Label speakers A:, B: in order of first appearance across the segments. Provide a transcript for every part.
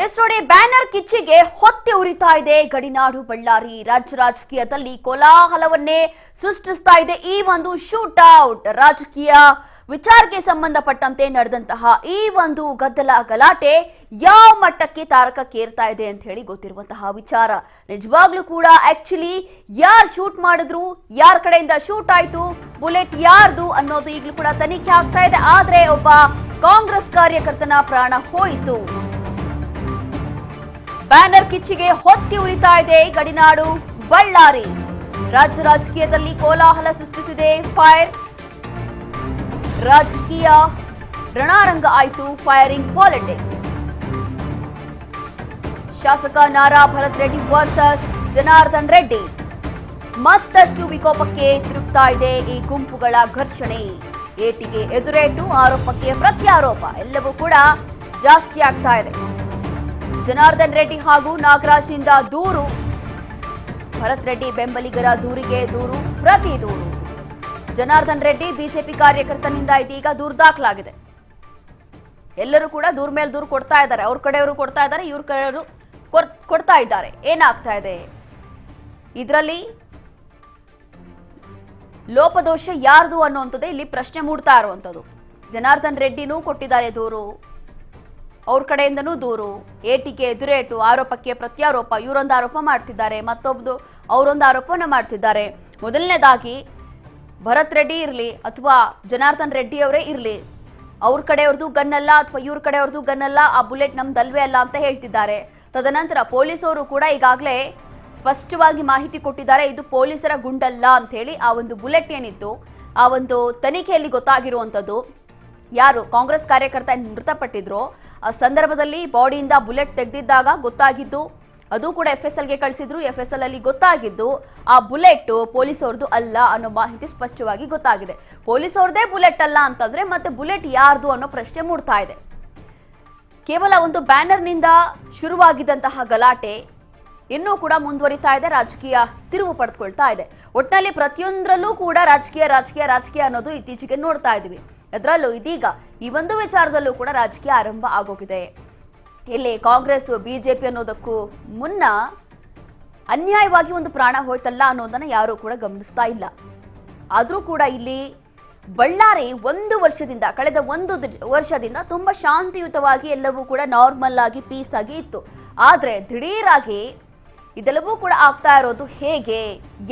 A: S ನೋಡಿ, banner ಕಿಚ್ಚಿಗೆ ಹೊತ್ತಿ ಉರಿತಾ ಇದೆ ಗಡಿನಾಡು ಬಳ್ಳಾರಿ. ರಾಜ್ಯ ರಾಜಕೀಯದಲ್ಲಿ ಕೋಲಾಹಲವನ್ನೇ ಸೃಷ್ಟಿಸ್ತಾ ಇದೆ ಈ ಒಂದು ಶೂಟ್ ಔಟ್. ರಾಜಕೀಯ ವಿಚಾರಕ್ಕೆ ಸಂಬಂಧಪಟ್ಟಂತೆ ನಡೆದಂತಹ ಈ ಒಂದು ಗಲಾಟೆ ಯಾವ ಮಟ್ಟಕ್ಕೆ ತಾರಕಕ್ಕೇರ್ತಾ ಇದೆ ಅಂತ ಹೇಳಿ ಗೊತ್ತಿರುವಂತಹ ವಿಚಾರ. ನಿಜವಾಗ್ಲೂ ಕೂಡ ಆಕ್ಚುಲಿ ಯಾರು ಶೂಟ್ ಮಾಡಿದ್ರು, ಯಾರ ಕಡೆಯಿಂದ ಶೂಟ್ ಆಯ್ತು, ಬುಲೆಟ್ ಯಾರ್ದು ಅನ್ನೋದು ಈಗಲೂ ಕೂಡ ತನಿಖೆ ಆಗ್ತಾ ಇದೆ. ಆದ್ರೆ ಒಬ್ಬ ಕಾಂಗ್ರೆಸ್ ಕಾರ್ಯಕರ್ತನ ಪ್ರಾಣ ಹೋಯಿತು. ಬ್ಯಾನರ್ ಕಿಚ್ಚಿಗೆ ಹೊತ್ತಿ ಉರಿತಾ ಇದೆ ಗಡಿನಾಡು ಬಳ್ಳಾರಿ. ರಾಜ್ಯ ರಾಜಕೀಯದಲ್ಲಿ ಕೋಲಾಹಲ ಸೃಷ್ಟಿಸಿದೆ ಫೈರ್. ರಾಜಕೀಯ ರಣರಂಗ ಆಯಿತು, ಫೈರಿಂಗ್ ಪಾಲಿಟಿಕ್ಸ್. ಶಾಸಕ ನಾರಾ ಭರತ್ ರೆಡ್ಡಿ ವರ್ಸಸ್ ಜನಾರ್ದನ್ ರೆಡ್ಡಿ. ಮತ್ತಷ್ಟು ವಿಕೋಪಕ್ಕೆ ತಿರುಗ್ತಾ ಇದೆ ಈ ಗುಂಪುಗಳ ಘರ್ಷಣೆ. ಏಟಿಗೆ ಎದುರೇಟು, ಆರೋಪಕ್ಕೆ ಪ್ರತ್ಯಾರೋಪ ಎಲ್ಲವೂ ಕೂಡ ಜಾಸ್ತಿ ಆಗ್ತಾ ಇದೆ. ಜನಾರ್ದನ್ ರೆಡ್ಡಿ ಹಾಗೂ ನಾಗರಾಜ್ನಿಂದ ದೂರು, ಭರತ್ ರೆಡ್ಡಿ ಬೆಂಬಲಿಗರ ದೂರಿಗೆ ದೂರು, ಪ್ರತಿ ದೂರು. ಜನಾರ್ದನ್ ರೆಡ್ಡಿ ಬಿಜೆಪಿ ಕಾರ್ಯಕರ್ತನಿಂದ ಇದೀಗ ದೂರು ದಾಖಲಾಗಿದೆ. ಎಲ್ಲರೂ ಕೂಡ ದೂರ ಮೇಲೆ ದೂರು ಕೊಡ್ತಾ ಇದ್ದಾರೆ. ಅವ್ರ ಕಡೆಯವರು ಕೊಡ್ತಾ ಇದ್ದಾರೆ, ಇವ್ರ ಕಡೆಯವರು ಕೊಡ್ತಾ ಇದ್ದಾರೆ. ಏನಾಗ್ತಾ ಇದೆ ಇದರಲ್ಲಿ? ಲೋಪದೋಷ ಯಾರ್ದು ಅನ್ನುವಂಥದ್ದೇ ಇಲ್ಲಿ ಪ್ರಶ್ನೆ ಮೂಡ್ತಾ ಇರುವಂಥದ್ದು. ಜನಾರ್ದನ್ ರೆಡ್ಡಿನೂ ಕೊಟ್ಟಿದ್ದಾರೆ ದೂರು, ಅವ್ರ ಕಡೆಯಿಂದನೂ ದೂರು. ಏಟಿಗೆ ಎದುರೇಟು, ಆರೋಪಕ್ಕೆ ಪ್ರತ್ಯಾರೋಪ. ಇವರೊಂದು ಆರೋಪ ಮಾಡ್ತಿದ್ದಾರೆ, ಮತ್ತೊಬ್ಬರು ಅವರೊಂದು ಆರೋಪನ ಮಾಡ್ತಿದ್ದಾರೆ. ಮೊದಲನೇದಾಗಿ ಭರತ್ ರೆಡ್ಡಿ ಇರಲಿ ಅಥವಾ ಜನಾರ್ದನ್ ರೆಡ್ಡಿ ಅವರೇ ಇರಲಿ, ಅವ್ರ ಕಡೆಯವ್ರದ್ದು ಗನ್ ಅಲ್ಲ ಅಥವಾ ಇವ್ರ ಕಡೆಯವ್ರದ್ದು ಗನ್ ಅಲ್ಲ, ಆ ಬುಲೆಟ್ ನಮ್ದಲ್ವೇ ಅಲ್ಲ ಅಂತ ಹೇಳ್ತಿದ್ದಾರೆ. ತದನಂತರ ಪೊಲೀಸರು ಕೂಡ ಈಗಾಗಲೇ ಸ್ಪಷ್ಟವಾಗಿ ಮಾಹಿತಿ ಕೊಟ್ಟಿದ್ದಾರೆ, ಇದು ಪೊಲೀಸರ ಗುಂಡಲ್ಲ ಅಂತ ಹೇಳಿ. ಆ ಒಂದು ಬುಲೆಟ್ ಏನಿತ್ತು, ಆ ಒಂದು ತನಿಖೆಯಲ್ಲಿ ಗೊತ್ತಾಗಿರುವಂಥದ್ದು, ಯಾರು ಕಾಂಗ್ರೆಸ್ ಕಾರ್ಯಕರ್ತ ಮೃತಪಟ್ಟಿದ್ರು ಆ ಸಂದರ್ಭದಲ್ಲಿ ಬಾಡಿಯಿಂದ ಬುಲೆಟ್ ತೆಗೆದಿದ್ದಾಗ ಗೊತ್ತಾಗಿದ್ದು, ಅದು ಕೂಡ FSLಗೆ ಕಳಿಸಿದ್ರು. FSL ಅಲ್ಲಿ ಗೊತ್ತಾಗಿದ್ದು ಆ ಬುಲೆಟ್ ಪೊಲೀಸವ್ರದ್ದು ಅಲ್ಲ ಅನ್ನೋ ಮಾಹಿತಿ ಸ್ಪಷ್ಟವಾಗಿ ಗೊತ್ತಾಗಿದೆ. ಪೊಲೀಸವ್ರದೇ ಬುಲೆಟ್ ಅಲ್ಲ ಅಂತಂದ್ರೆ ಮತ್ತೆ ಬುಲೆಟ್ ಯಾರ್ದು ಅನ್ನೋ ಪ್ರಶ್ನೆ ಮೂಡ್ತಾ ಇದೆ. ಕೇವಲ ಒಂದು ಬ್ಯಾನರ್ನಿಂದ ಶುರುವಾಗಿದ್ದಂತಹ ಗಲಾಟೆ ಇನ್ನೂ ಕೂಡ ಮುಂದುವರಿತಾ ಇದೆ, ರಾಜಕೀಯ ತಿರುವು ಪಡೆದುಕೊಳ್ತಾ ಇದೆ. ಒಟ್ಟಿನಲ್ಲಿ ಪ್ರತಿಯೊಂದರಲ್ಲೂ ಕೂಡ ರಾಜಕೀಯ ಅನ್ನೋದು ಇತ್ತೀಚೆಗೆ ನೋಡ್ತಾ ಇದೀವಿ. ಅದರಲ್ಲೂ ಇದೀಗ ಈ ಒಂದು ವಿಚಾರದಲ್ಲೂ ಕೂಡ ರಾಜಕೀಯ ಆರಂಭ ಆಗೋಗಿದೆ. ಇಲ್ಲಿ ಕಾಂಗ್ರೆಸ್ ಬಿಜೆಪಿ ಅನ್ನೋದಕ್ಕೂ ಮುನ್ನ ಅನ್ಯಾಯವಾಗಿ ಒಂದು ಪ್ರಾಣ ಹೋಯ್ತಲ್ಲ ಅನ್ನೋದನ್ನ ಯಾರು ಕೂಡ ಗಮನಿಸ್ತಾ ಇಲ್ಲ. ಆದ್ರೂ ಕೂಡ ಇಲ್ಲಿ ಬಳ್ಳಾರಿ ಕಳೆದ ಒಂದು ವರ್ಷದಿಂದ ತುಂಬಾ ಶಾಂತಿಯುತವಾಗಿ ಎಲ್ಲವೂ ಕೂಡ ನಾರ್ಮಲ್ ಆಗಿ ಪೀಸ್ ಆಗಿ ಇತ್ತು. ಆದ್ರೆ ದಿಢೀರಾಗಿ ಇದೆಲ್ಲವೂ ಕೂಡ ಆಗ್ತಾ ಇರೋದು ಹೇಗೆ,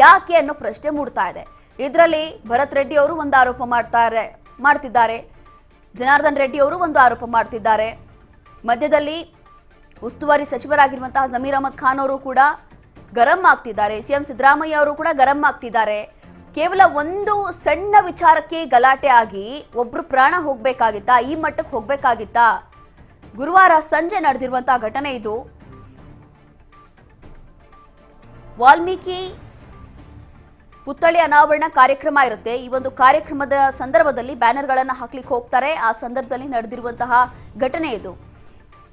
A: ಯಾಕೆ ಅನ್ನೋ ಪ್ರಶ್ನೆ ಮೂಡ್ತಾ ಇದೆ. ಇದರಲ್ಲಿ ಭರತ್ ರೆಡ್ಡಿ ಅವರು ಒಂದು ಆರೋಪ ಮಾಡ್ತಿದ್ದಾರೆ, ಜನಾರ್ದನ್ ರೆಡ್ಡಿ ಅವರು ಒಂದು ಆರೋಪ ಮಾಡ್ತಿದ್ದಾರೆ. ಮಧ್ಯದಲ್ಲಿ ಉಸ್ತುವಾರಿ ಸಚಿವರಾಗಿರುವಂತಹ ಜಮೀರ್ ಅಹಮದ್ ಖಾನ್ ಅವರು ಕೂಡ ಗರಂ ಆಗ್ತಿದ್ದಾರೆ. ಸಿಎಂ ಸಿದ್ದರಾಮಯ್ಯ ಅವರು ಕೂಡ ಗರಂ ಆಗ್ತಿದ್ದಾರೆ. ಕೇವಲ ಒಂದು ಸಣ್ಣ ವಿಚಾರಕ್ಕೆ ಗಲಾಟೆ ಆಗಿ ಒಬ್ರು ಪ್ರಾಣ ಹೋಗ್ಬೇಕಾಗಿತ್ತಾ, ಈ ಮಟ್ಟಕ್ಕೆ ಹೋಗ್ಬೇಕಾಗಿತ್ತಾ? ಗುರುವಾರ ಸಂಜೆ ನಡೆದಿರುವಂತಹ ಘಟನೆ ಇದು. ವಾಲ್ಮೀಕಿ ಪುತ್ಥಳಿ ಅನಾವರಣ ಕಾರ್ಯಕ್ರಮ ಇರುತ್ತೆ. ಈ ಒಂದು ಕಾರ್ಯಕ್ರಮದ ಸಂದರ್ಭದಲ್ಲಿ ಬ್ಯಾನರ್ಗಳನ್ನು ಹಾಕ್ಲಿಕ್ಕೆ ಹೋಗ್ತಾರೆ. ಆ ಸಂದರ್ಭದಲ್ಲಿ ನಡೆದಿರುವಂತಹ ಘಟನೆ ಇದು.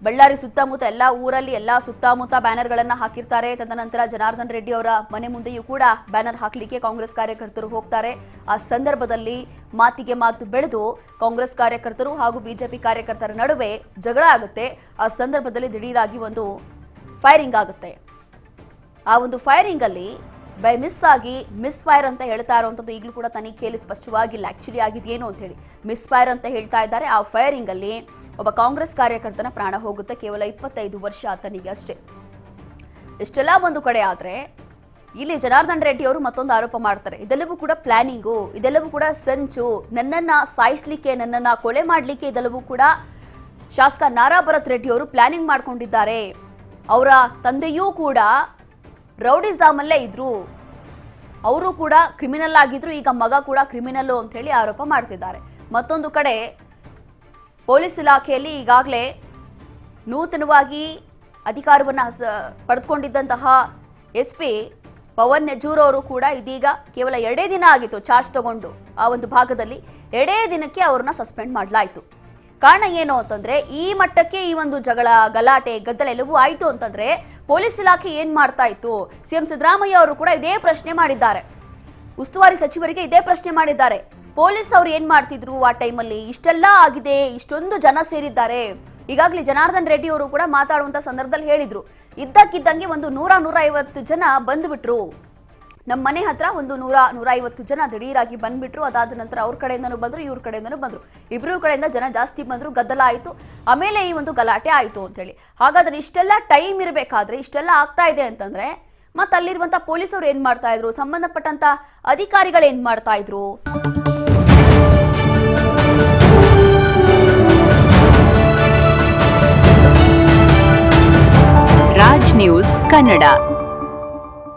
A: ಬಳ್ಳಾರಿ ಸುತ್ತಮುತ್ತ ಎಲ್ಲ ಊರಲ್ಲಿ ಎಲ್ಲ ಸುತ್ತಮುತ್ತ ಬ್ಯಾನರ್ಗಳನ್ನು ಹಾಕಿರ್ತಾರೆ. ತದನಂತರ ಜನಾರ್ದನ್ ರೆಡ್ಡಿ ಅವರ ಮನೆ ಮುಂದೆಯೂ ಕೂಡ ಬ್ಯಾನರ್ ಹಾಕ್ಲಿಕ್ಕೆ ಕಾಂಗ್ರೆಸ್ ಕಾರ್ಯಕರ್ತರು ಹೋಗ್ತಾರೆ. ಆ ಸಂದರ್ಭದಲ್ಲಿ ಮಾತಿಗೆ ಮಾತು ಬೆಳೆದು ಕಾಂಗ್ರೆಸ್ ಕಾರ್ಯಕರ್ತರು ಹಾಗೂ ಬಿಜೆಪಿ ಕಾರ್ಯಕರ್ತರ ನಡುವೆ ಜಗಳ ಆಗುತ್ತೆ. ಆ ಸಂದರ್ಭದಲ್ಲಿ ದಿಢೀರಾಗಿ ಒಂದು ಫೈರಿಂಗ್ ಆಗುತ್ತೆ. ಆ ಒಂದು ಫೈರಿಂಗ್ ಅಲ್ಲಿ ಬೈ ಮಿಸ್ ಫೈರ್ ಅಂತ ಹೇಳ್ತಾ ಇರುವಂತದ್ದು ಈಗಲೂ ಕೂಡ ತನಿಖೆಯಲ್ಲಿ ಸ್ಪಷ್ಟವಾಗಿಲ್ಲ. ಆಕ್ಚುಲಿ ಆಗಿದೆಯೇನು ಅಂತ ಹೇಳಿ ಮಿಸ್ ಫೈರ್ ಅಂತ ಹೇಳ್ತಾ ಇದ್ದಾರೆ. ಆ ಫೈರಿಂಗ್ ಅಲ್ಲಿ ಒಬ್ಬ ಕಾಂಗ್ರೆಸ್ ಕಾರ್ಯಕರ್ತನ ಪ್ರಾಣ ಹೋಗುತ್ತೆ. ಕೇವಲ 25 ವರ್ಷ ಆತನಿಗೆ ಅಷ್ಟೇ. ಇಷ್ಟೆಲ್ಲ ಒಂದು ಕಡೆ ಆದ್ರೆ ಇಲ್ಲಿ ಜನಾರ್ದನ್ ರೆಡ್ಡಿ ಅವರು ಮತ್ತೊಂದು ಆರೋಪ ಮಾಡ್ತಾರೆ. ಇದೆಲ್ಲವೂ ಕೂಡ ಪ್ಲಾನಿಂಗು, ಇದೆಲ್ಲವೂ ಕೂಡ ಸಂಚು, ನನ್ನನ್ನ ಸಾಯಿಸ್ಲಿಕ್ಕೆ, ನನ್ನನ್ನ ಕೊಲೆ ಮಾಡ್ಲಿಕ್ಕೆ ಇದೆಲ್ಲವೂ ಕೂಡ ಶಾಸಕ ನಾರಾ ಭರತ್ ರೆಡ್ಡಿ ಅವರು ಪ್ಲಾನಿಂಗ್ ಮಾಡ್ಕೊಂಡಿದ್ದಾರೆ. ಅವರ ತಂದೆಯೂ ಕೂಡ ರೌಡಿಸಮಲ್ಲೇ ಇದ್ರು, ಅವರು ಕೂಡ ಕ್ರಿಮಿನಲ್ ಆಗಿದ್ರು, ಈಗ ಮಗ ಕೂಡ ಕ್ರಿಮಿನಲ್ ಅಂತ ಹೇಳಿ ಆರೋಪ ಮಾಡ್ತಿದ್ದಾರೆ. ಮತ್ತೊಂದು ಕಡೆ ಪೊಲೀಸ್ ಇಲಾಖೆಯಲ್ಲಿ ಈಗಾಗಲೇ ನೂತನವಾಗಿ ಅಧಿಕಾರವನ್ನು ಪಡೆದುಕೊಂಡಿದ್ದಂತಹ SP ಪವನ್ ನೆಜೂರ್ ಅವರು ಕೂಡ ಇದೀಗ ಕೇವಲ 2 ದಿನ ಆಗಿತ್ತು ಚಾರ್ಜ್ ತಗೊಂಡು. ಆ ಒಂದು ಭಾಗದಲ್ಲಿ 2 ದಿನಕ್ಕೆ ಅವ್ರನ್ನ ಸಸ್ಪೆಂಡ್ ಮಾಡಲಾಯಿತು. ಕಾರಣ ಏನು ಅಂತಂದ್ರೆ, ಈ ಮಟ್ಟಕ್ಕೆ ಈ ಒಂದು ಗಲಾಟೆ ಗದ್ದಲ ಎಲ್ಲವೂ ಆಯ್ತು ಅಂತಂದ್ರೆ ಪೊಲೀಸ್ ಇಲಾಖೆ ಏನ್ ಮಾಡ್ತಾ ಇತ್ತು? ಸಿಎಂ ಸಿದ್ದರಾಮಯ್ಯ ಅವರು ಕೂಡ ಇದೇ ಪ್ರಶ್ನೆ ಮಾಡಿದ್ದಾರೆ, ಉಸ್ತುವಾರಿ ಸಚಿವರಿಗೆ ಇದೇ ಪ್ರಶ್ನೆ ಮಾಡಿದ್ದಾರೆ. ಪೊಲೀಸ್ ಅವರು ಏನ್ ಮಾಡ್ತಿದ್ರು ಆ ಟೈಮಲ್ಲಿ? ಇಷ್ಟೆಲ್ಲ ಆಗಿದೆ, ಇಷ್ಟೊಂದು ಜನ ಸೇರಿದ್ದಾರೆ, ಈಗಾಗಲೇ ಜನಾರ್ದನ್ ರೆಡ್ಡಿ ಅವರು ಕೂಡ ಮಾತಾಡುವಂತ ಸಂದರ್ಭದಲ್ಲಿ ಹೇಳಿದ್ರು, ಇದ್ದಕ್ಕಿದ್ದಂಗೆ ಒಂದು 100-150 ಜನ ಬಂದ್ಬಿಟ್ರು, ನಮ್ಮ ಮನೆ ಹತ್ರ ಒಂದು 100-150 ಜನ ದಿಢೀರಾಗಿ ಬಂದ್ಬಿಟ್ರು. ಅದಾದ ನಂತರ ಅವ್ರ ಕಡೆಯಿಂದನೂ ಬಂದ್ರು, ಇವ್ರ ಕಡೆಯಿಂದನೂ ಬಂದ್ರು, ಇಬ್ರು ಕಡೆಯಿಂದ ಜನ ಜಾಸ್ತಿ ಬಂದ್ರು, ಗದ್ದಲ ಆಯ್ತು, ಆಮೇಲೆ ಈ ಒಂದು ಗಲಾಟೆ ಆಯ್ತು ಅಂತ ಹೇಳಿ. ಹಾಗಾದ್ರೆ ಇಷ್ಟೆಲ್ಲ ಟೈಮ್ ಇರಬೇಕಾದ್ರೆ ಇಷ್ಟೆಲ್ಲ ಆಗ್ತಾ ಇದೆ ಅಂತಂದ್ರೆ ಮತ್ತೆ ಅಲ್ಲಿರುವಂತ ಪೊಲೀಸರು ಏನ್ ಮಾಡ್ತಾ ಇದ್ರು, ಸಂಬಂಧಪಟ್ಟಂತ ಅಧಿಕಾರಿಗಳು ಏನ್ ಮಾಡ್ತಾ ಇದ್ರು?
B: ರಾಜ್ ನ್ಯೂಸ್ ಕನ್ನಡ.